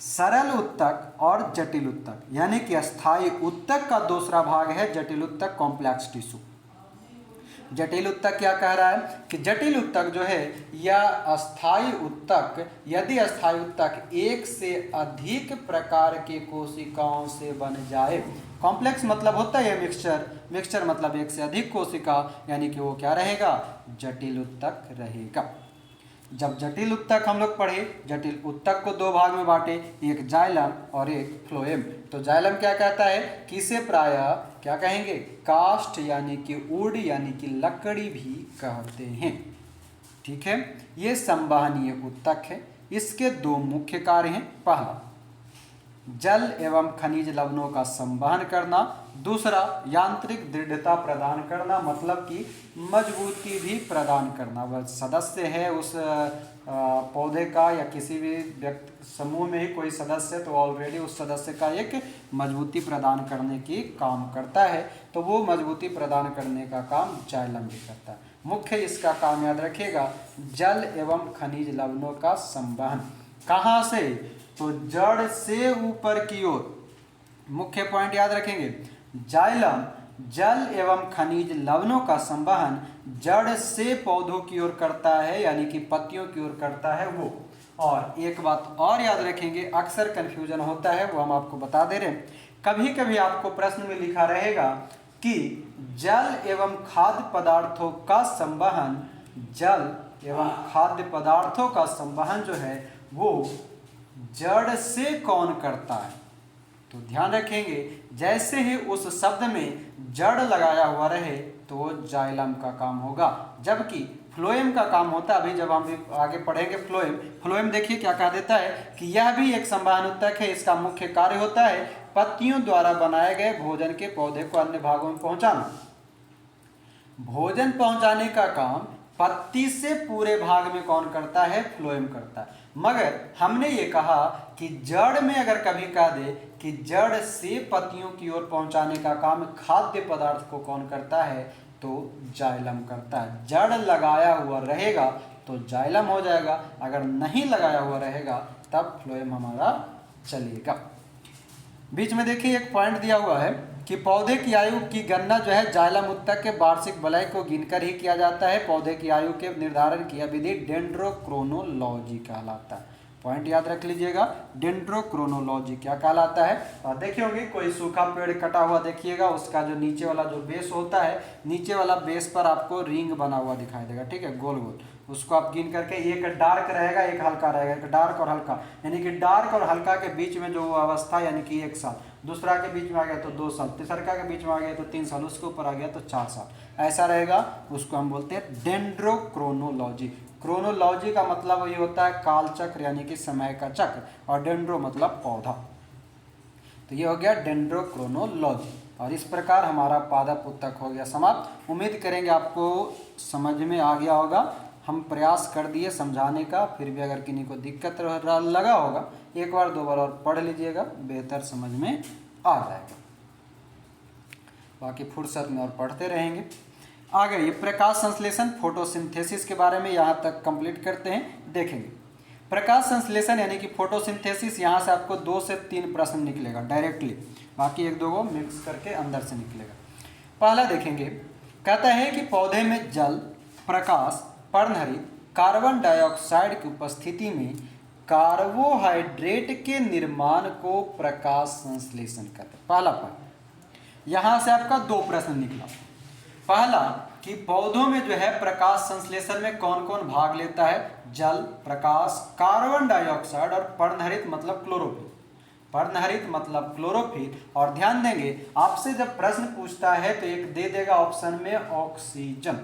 सरल उत्तक और जटिल उत्तक, यानी कि अस्थायी उत्तक का दूसरा भाग है जटिल उत्तक, कॉम्प्लेक्स टिश्यू। जटिल उत्तक क्या कह रहा है कि जटिल उत्तक जो है या अस्थायी उत्तक, यदि अस्थायी उत्तक एक से अधिक प्रकार के कोशिकाओं से बन जाए। कॉम्प्लेक्स मतलब होता है मिक्सचर, मिक्सचर मतलब एक से अधिक कोशिका, यानी कि वो क्या रहेगा, जटिल उत्तक रहेगा। जब जटिल उत्तक हम लोग पढ़े, जटिल उत्तक को दो भाग में बांटे, एक जाइलम और एक फ्लोएम। तो जाइलम क्या कहता है कि इसे प्रायः क्या कहेंगे, काष्ठ यानी कि वुड यानी कि लकड़ी भी कहते हैं। ठीक है, ये संवहनीय उत्तक है। इसके दो मुख्य कार्य हैं। पहला, जल एवं खनिज लवणों का संवहन करना, दूसरा यांत्रिक दृढ़ता प्रदान करना, मतलब कि मजबूती भी प्रदान करना। वह सदस्य है उस पौधे का या किसी भी व्यक्ति समूह में ही कोई सदस्य, तो ऑलरेडी उस सदस्य का एक मजबूती प्रदान करने की काम करता है, तो वो मजबूती प्रदान करने का काम जाइलम भी करता है। मुख्य इसका काम याद रखिएगा, जल एवं खनिज लवणों का संवहन। कहाँ से, तो जड़ से ऊपर की ओर। मुख्य पॉइंट याद रखेंगे, जाइलम जल एवं खनिज लवणों का संवहन जड़ से पौधों की ओर करता है, यानी कि पत्तियों की ओर करता है वो। और एक बात और याद रखेंगे, अक्सर कंफ्यूजन होता है, वो हम आपको बता दे रहे हैं। कभी कभी आपको प्रश्न में लिखा रहेगा कि जल एवं खाद्य पदार्थों का संवहन, जल एवं खाद्य पदार्थों का संवहन जो है वो जड़ से कौन करता है। तो ध्यान रखेंगे, जैसे ही उस शब्द में जड़ लगाया हुआ रहे तो वो जाइलम का काम होगा, जबकि फ्लोएम का काम होता है। अभी जब हम आगे पढ़ेंगे फ्लोएम देखिए क्या कह देता है कि यह भी एक संवहन उत्तक है। इसका मुख्य कार्य होता है पत्तियों द्वारा बनाए गए भोजन के पौधे को अन्य भागों में पहुंचाना। भोजन पहुंचाने का काम पत्ती से पूरे भाग में कौन करता है, फ्लोएम करता है। मगर हमने ये कहा कि जड़ में अगर कभी कह दे कि जड़ से पत्तियों की ओर पहुंचाने का काम खाद्य पदार्थ को कौन करता है, तो जाइलम करता है। जड़ लगाया हुआ रहेगा तो जाइलम हो जाएगा, अगर नहीं लगाया हुआ रहेगा तब फ्लोएम हमारा चलेगा। बीच में देखिए एक पॉइंट दिया हुआ है कि पौधे की आयु की गणना जो है जाइलम उत्तक के वार्षिक वलय को गिनकर ही किया जाता है। पौधे की आयु के निर्धारण की विधि डेंड्रोक्रोनोलॉजी कहलाता है। पॉइंट याद रख लीजिएगा, डेंड्रोक्रोनोलॉजी क्या कहलाता है। और देखे होंगे कोई सूखा पेड़ कटा हुआ देखिएगा, उसका जो नीचे वाला जो बेस होता है, नीचे वाला बेस पर आपको रिंग बना हुआ दिखाई देगा, ठीक है, गोल गोल। उसको आप गिन करके, एक डार्क रहेगा एक हल्का रहेगा, एक डार्क और हल्का, यानी कि डार्क और हल्का के बीच में जो अवस्था यानी कि 1 साल, दूसरा के बीच में आ गया तो 2 साल, तीसरा के बीच में आ गया तो 3 साल, उसके ऊपर आ गया तो 4 साल, ऐसा रहेगा। उसको हम बोलते हैं डेंड्रोक्रोनोलॉजी। क्रोनोलॉजी का मतलब ये होता है काल चक्र यानी कि समय का चक्र, और डेंड्रो मतलब पौधा। तो ये हो गया डेंड्रोक्रोनोलॉजी। और इस प्रकार हमारा पादप उत्तक हो गया समाप्त। उम्मीद करेंगे आपको समझ में आ गया होगा। हम प्रयास कर दिए समझाने का, फिर भी अगर किन्हीं को दिक्कत लगा होगा एक बार 2 बार और पढ़ लीजिएगा, बेहतर समझ में आ जाएगा। बाकी फुर्सत में और पढ़ते रहेंगे। आगे ये प्रकाश संश्लेषण फोटोसिंथेसिस के बारे में यहाँ तक कंप्लीट करते हैं, देखेंगे। प्रकाश संश्लेषण यानी कि फोटोसिंथेसिस, यहाँ से आपको 2 से 3 प्रश्न निकलेगा डायरेक्टली, बाकी 1-2 को मिक्स करके अंदर से निकलेगा। पहला देखेंगे, कहता है कि पौधे में जल, प्रकाश, पर्णहरित, कार्बन डाइऑक्साइड की उपस्थिति में कार्बोहाइड्रेट के निर्माण को प्रकाश संश्लेषण कहते हैं। पहला पॉइंट, यहाँ से आपका 2 प्रश्न निकला। पहला कि पौधों में जो है प्रकाश संश्लेषण में कौन कौन भाग लेता है, जल, प्रकाश, कार्बन डाइऑक्साइड और पर्णहरित मतलब क्लोरोफिल। पर्णहरित मतलब क्लोरोफिल। और ध्यान देंगे, आपसे जब प्रश्न पूछता है तो एक दे देगा ऑप्शन में ऑक्सीजन।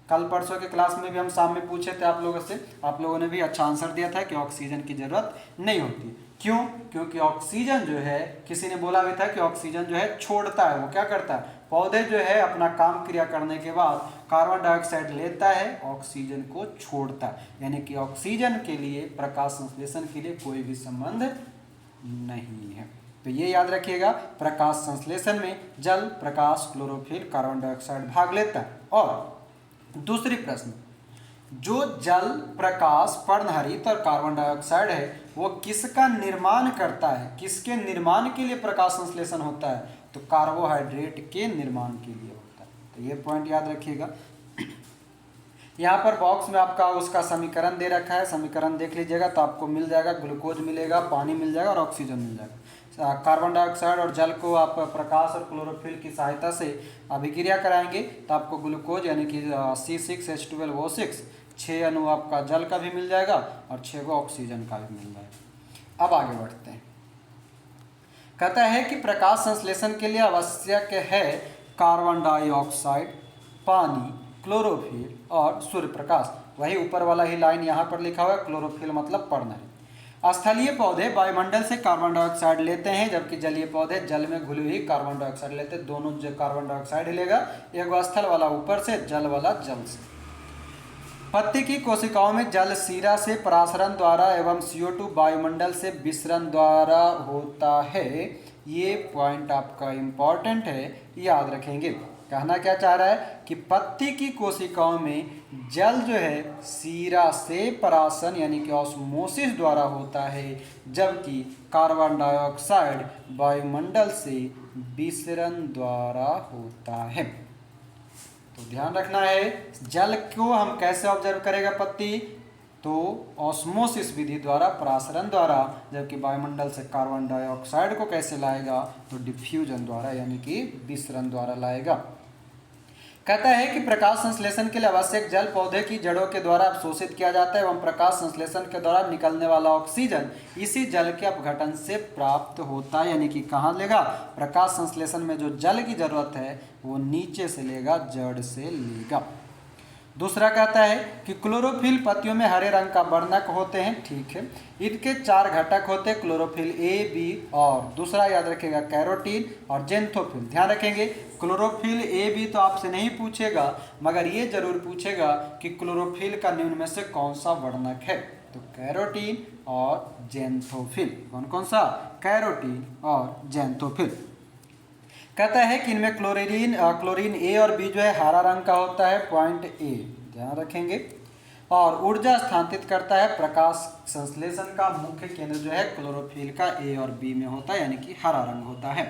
कल परसों के क्लास में भी हम शाम में पूछे थे आप लोगों से, आप लोगों ने भी अच्छा आंसर दिया था कि ऑक्सीजन की जरूरत नहीं होती। क्यों? क्योंकि ऑक्सीजन जो है, किसी ने बोला भी था कि ऑक्सीजन जो है छोड़ता है, वो क्या करता है, पौधे जो है अपना काम क्रिया करने के बाद कार्बन डाइऑक्साइड लेता है, ऑक्सीजन को छोड़ता है, यानी कि ऑक्सीजन के लिए प्रकाश संश्लेषण के लिए कोई भी संबंध नहीं है। तो ये याद रखिएगा, प्रकाश संश्लेषण में जल, प्रकाश, क्लोरोफिल, कार्बन डाइऑक्साइड भाग लेता है। और दूसरी प्रश्न, जो जल, प्रकाश, पर्णहरित और कार्बन डाइऑक्साइड है वो किसका निर्माण करता है, किसके निर्माण के लिए प्रकाश संश्लेषण होता है, तो कार्बोहाइड्रेट के निर्माण के लिए होता है। तो ये पॉइंट याद रखिएगा। यहाँ पर बॉक्स में आपका उसका समीकरण दे रखा है, समीकरण देख लीजिएगा तो आपको मिल जाएगा, ग्लूकोज मिलेगा, पानी मिल जाएगा और ऑक्सीजन मिल जाएगा। कार्बन डाइऑक्साइड और जल को आप प्रकाश और क्लोरोफिल की सहायता से अभिक्रिया कराएंगे तो आपको ग्लूकोज यानी कि C6H12O6 6 अणु आपका जल का भी मिल जाएगा और 6 को ऑक्सीजन का भी मिल जाएगा। अब आगे बढ़ते हैं। कहता है कि प्रकाश संश्लेषण के लिए आवश्यक है कार्बन डाइऑक्साइड, पानी, क्लोरोफिल और सूर्य प्रकाश। वही ऊपर वाला ही लाइन यहाँ पर लिखा हुआ है, क्लोरोफिल मतलब पर्णहरित। स्थलीय पौधे वायुमंडल से कार्बन डाइऑक्साइड लेते हैं, जबकि जलीय पौधे जल में घुली हुई कार्बन डाइऑक्साइड लेते हैं। दोनों जो कार्बन डाइऑक्साइड लेगा, एक स्थल वाला ऊपर से, जल वाला जल से। पत्ती की कोशिकाओं में जल सीरा से परासरण द्वारा एवं CO2 वायुमंडल से विसरण द्वारा होता है। ये पॉइंट आपका इम्पॉर्टेंट है, याद रखेंगे। कहना क्या चाह रहा है कि पत्ती की कोशिकाओं में जल जो है सीरा से परासरण यानी कि ऑस्मोसिस द्वारा होता है, जबकि कार्बन डाइऑक्साइड वायुमंडल से विसरण द्वारा होता है। तो ध्यान रखना है, जल को हम कैसे ऑब्जर्व करेगा पत्ती, तो ऑस्मोसिस विधि द्वारा, परासरण द्वारा, जबकि वायुमंडल से कार्बन डाइऑक्साइड को कैसे लाएगा, तो डिफ्यूजन द्वारा यानी कि विसरण द्वारा लाएगा। कहता है कि प्रकाश संश्लेषण के लिए आवश्यक जल पौधे की जड़ों के द्वारा अवशोषित किया जाता है एवं प्रकाश संश्लेषण के दौरान निकलने वाला ऑक्सीजन इसी जल के अपघटन से प्राप्त होता है। यानी कि कहाँ लेगा, प्रकाश संश्लेषण में जो जल की जरूरत है वो नीचे से लेगा, जड़ से लेगा। दूसरा कहता है कि क्लोरोफिल पत्तियों में हरे रंग का वर्णक होते हैं, ठीक है। इनके 4 घटक होते हैं, क्लोरोफिल A, B और दूसरा याद रखेगा कैरोटीन और जेंथोफिल। ध्यान रखेंगे, क्लोरोफिल A, B तो आपसे नहीं पूछेगा, मगर ये जरूर पूछेगा कि क्लोरोफिल का निम्न में से कौन सा वर्णक है, तो कैरोटीन और जेंथोफिल। कौन कौन सा, कैरोटीन और जेंथोफिल। कहता है कि इनमें क्लोरीन A और B जो है हरा रंग का होता है, पॉइंट A ध्यान रखेंगे। और ऊर्जा स्थानांतरित करता है। प्रकाश संश्लेषण का मुख्य केंद्र जो है क्लोरोफिल का A और B में होता है, यानी कि हरा रंग होता है।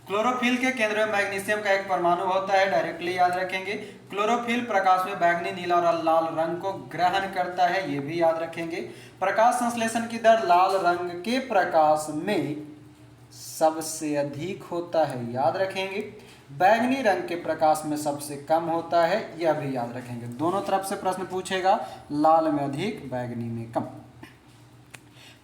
क्लोरोफिल के केंद्र में मैग्नीशियम का एक परमाणु होता है, डायरेक्टली याद रखेंगे। क्लोरोफिल प्रकाश में बैंगनी, नीला और लाल रंग को ग्रहण करता है, ये भी याद रखेंगे। प्रकाश संश्लेषण की दर लाल रंग के प्रकाश में सबसे अधिक होता है, याद रखेंगे। बैंगनी रंग के प्रकाश में सबसे कम होता है, यह भी याद रखेंगे। दोनों तरफ से प्रश्न पूछेगा, लाल में अधिक, बैंगनी में कम।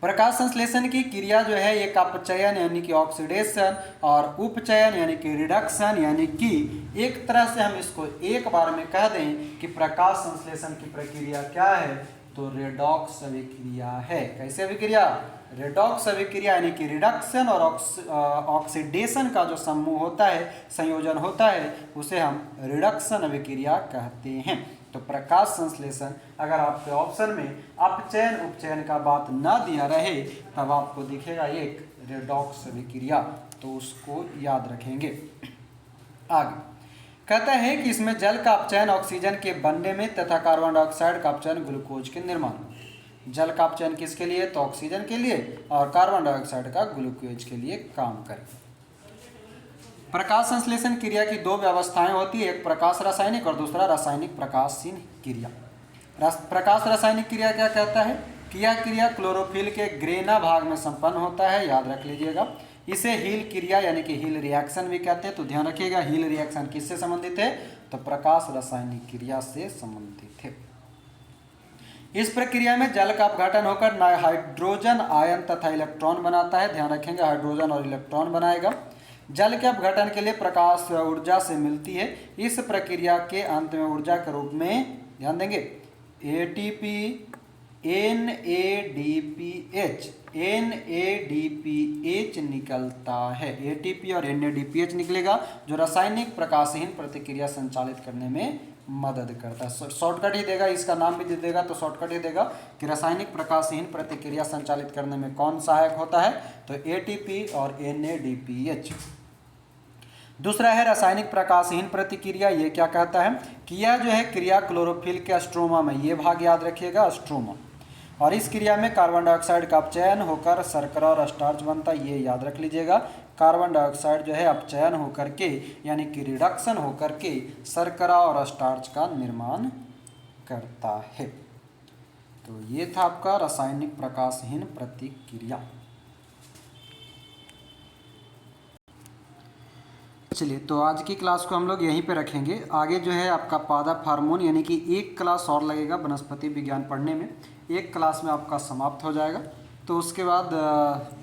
प्रकाश संश्लेषण की क्रिया जो है एक अपचयन यानी कि ऑक्सीडेशन और उपचयन यानी कि रिडक्शन, यानी कि एक तरह से हम इसको एक बार में कह दें कि प्रकाश संश्लेषण की प्रक्रिया क्या है, तो रेडॉक्स अभिक्रिया है। कैसे अभिक्रिया, रेडॉक्स अभिक्रिया, यानी कि रिडक्शन और ऑक्सीडेशन का जो समूह होता है, संयोजन होता है, उसे हम रिडक्शन अभिक्रिया कहते हैं। तो प्रकाश संश्लेषण अगर आपके ऑप्शन में अपचयन उपचयन का बात ना दिया रहे, तब आपको दिखेगा एक रेडॉक्स अभिक्रिया, तो उसको याद रखेंगे। आगे कहता है कि इसमें जल का अपचयन ऑक्सीजन के बनने में तथा कार्बन डाइऑक्साइड का अपचयन ग्लूकोज के निर्माण में। जल का अपचयन किसके लिए, तो ऑक्सीजन के लिए, और कार्बन डाइऑक्साइड का ग्लूकोज के लिए काम करे। प्रकाश संश्लेषण क्रिया की 2 व्यवस्थाएं होती है, एक प्रकाश रासायनिक और दूसरा रासायनिक प्रकाशीन क्रिया। प्रकाश रासायनिक क्रिया क्या कहता है कि यह क्रिया क्लोरोफिल के ग्रेना भाग में संपन्न होता है, याद रख लीजिएगा। इसे हील क्रिया यानी कि हील रिएक्शन भी कहते हैं। तो ध्यान रखिएगा, हील रिएक्शन किससे संबंधित है, तो प्रकाश रासायनिक क्रिया से संबंधित है। इस प्रक्रिया में जल का अपघटन होकर हाइड्रोजन आयन तथा इलेक्ट्रॉन बनाता है। ध्यान रखेंगे, हाइड्रोजन और इलेक्ट्रॉन बनाएगा। जल के अपघटन के लिए प्रकाश ऊर्जा से मिलती है। इस प्रक्रिया के अंत में ऊर्जा के रूप में, ध्यान देंगे, ATP, NADPH निकलता है। ATP और NADPH निकलेगा, जो रासायनिक प्रकाशहीन प्रतिक्रिया संचालित करने में मदद करता है। शॉर्टकट ही देगा, इसका नाम भी दे देगा तो शॉर्टकट ही देगा कि रासायनिक प्रकाशहीन प्रतिक्रिया संचालित करने में कौन सहायक होता है, तो ATP और NADPH। दूसरा है रासायनिक प्रकाशहीन प्रतिक्रिया। ये क्या कहता है कि यह जो है क्रिया क्लोरोफिल के स्ट्रोमा में, ये भाग याद रखिएगा, स्ट्रोमा, और इस क्रिया में कार्बन डाइऑक्साइड का अपचयन होकर शर्करा और स्टार्च बनता है, ये याद रख लीजिएगा। कार्बन डाइऑक्साइड जो है अपचयन होकर के यानी कि रिडक्शन होकर के शर्करा और स्टार्च का निर्माण करता है। तो ये था आपका रासायनिक प्रकाशहीन प्रतिक्रिया। चलिए, तो आज की क्लास को हम लोग यहीं पे रखेंगे। आगे जो है आपका पादप हार्मोन यानी कि एक क्लास और लगेगा वनस्पति विज्ञान पढ़ने में, एक क्लास में आपका समाप्त हो जाएगा। तो उसके बाद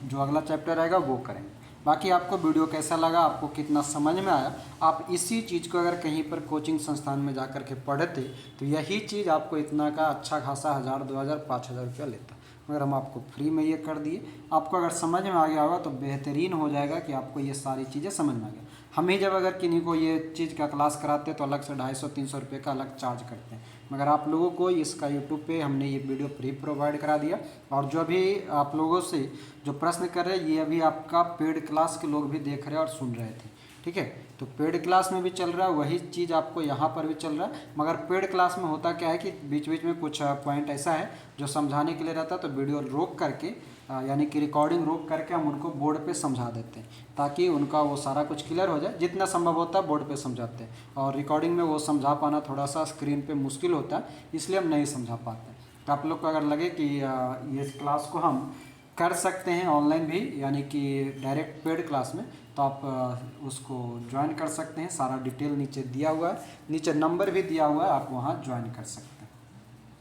जो अगला चैप्टर आएगा वो करेंगे। बाकी आपको वीडियो कैसा लगा, आपको कितना समझ में आया, आप इसी चीज़ को अगर कहीं पर कोचिंग संस्थान में जा कर के पढ़ते तो यही चीज़ आपको इतना का अच्छा खासा 1000, 2000, 5000 रुपया लेता। मगर हम आपको फ्री में ये कर दिए। आपको अगर समझ में आ गया होगा तो बेहतरीन हो जाएगा कि आपको ये सारी चीज़ें समझ में आ गया। हम ही जब अगर किन्हीं को ये चीज़ का क्लास कराते तो अलग से 250-300 रुपये का अलग चार्ज करते हैं, मगर आप लोगों को इसका यूट्यूब पे हमने ये वीडियो फ्री प्रोवाइड करा दिया। और जो अभी आप लोगों से जो प्रश्न कर रहे हैं ये अभी आपका पेड क्लास के लोग भी देख रहे हैं और सुन रहे थे, ठीक है। तो पेड क्लास में भी चल रहा है वही चीज़, आपको यहाँ पर भी चल रहा है। मगर पेड क्लास में होता क्या है कि बीच बीच में कुछ पॉइंट ऐसा है जो समझाने के लिए रहता है, तो वीडियो रोक करके यानी कि रिकॉर्डिंग रोक करके हम उनको बोर्ड पे समझा देते हैं ताकि उनका वो सारा कुछ क्लियर हो जाए। जितना संभव होता है बोर्ड पे समझाते हैं, और रिकॉर्डिंग में वो समझा पाना थोड़ा सा स्क्रीन पे मुश्किल होता है, इसलिए हम नहीं समझा पाते। तो आप लोग को अगर लगे कि ये क्लास को हम कर सकते हैं ऑनलाइन भी, यानी कि डायरेक्ट पेड क्लास में, तो आप उसको ज्वाइन कर सकते हैं। सारा डिटेल नीचे दिया हुआ है, नीचे नंबर भी दिया हुआ है, आप वहाँ ज्वाइन कर सकते हैं,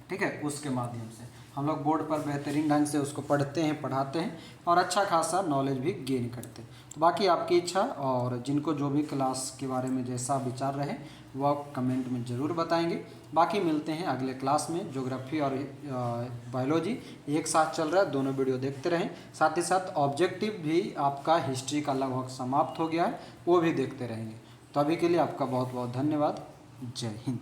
ठीक है। उसके माध्यम से हम लोग बोर्ड पर बेहतरीन ढंग से उसको पढ़ते हैं, पढ़ाते हैं और अच्छा खासा नॉलेज भी गेन करते हैं। तो बाकी आपकी इच्छा, और जिनको जो भी क्लास के बारे में जैसा विचार रहे वो आप कमेंट में ज़रूर बताएंगे। बाकी मिलते हैं अगले क्लास में। ज्योग्राफी और बायोलॉजी एक साथ चल रहा है, दोनों वीडियो देखते रहें। साथ ही साथ ऑब्जेक्टिव भी आपका हिस्ट्री का लगभग समाप्त हो गया है, वो भी देखते रहेंगे। तो अभी के लिए आपका बहुत बहुत धन्यवाद। जय हिंद।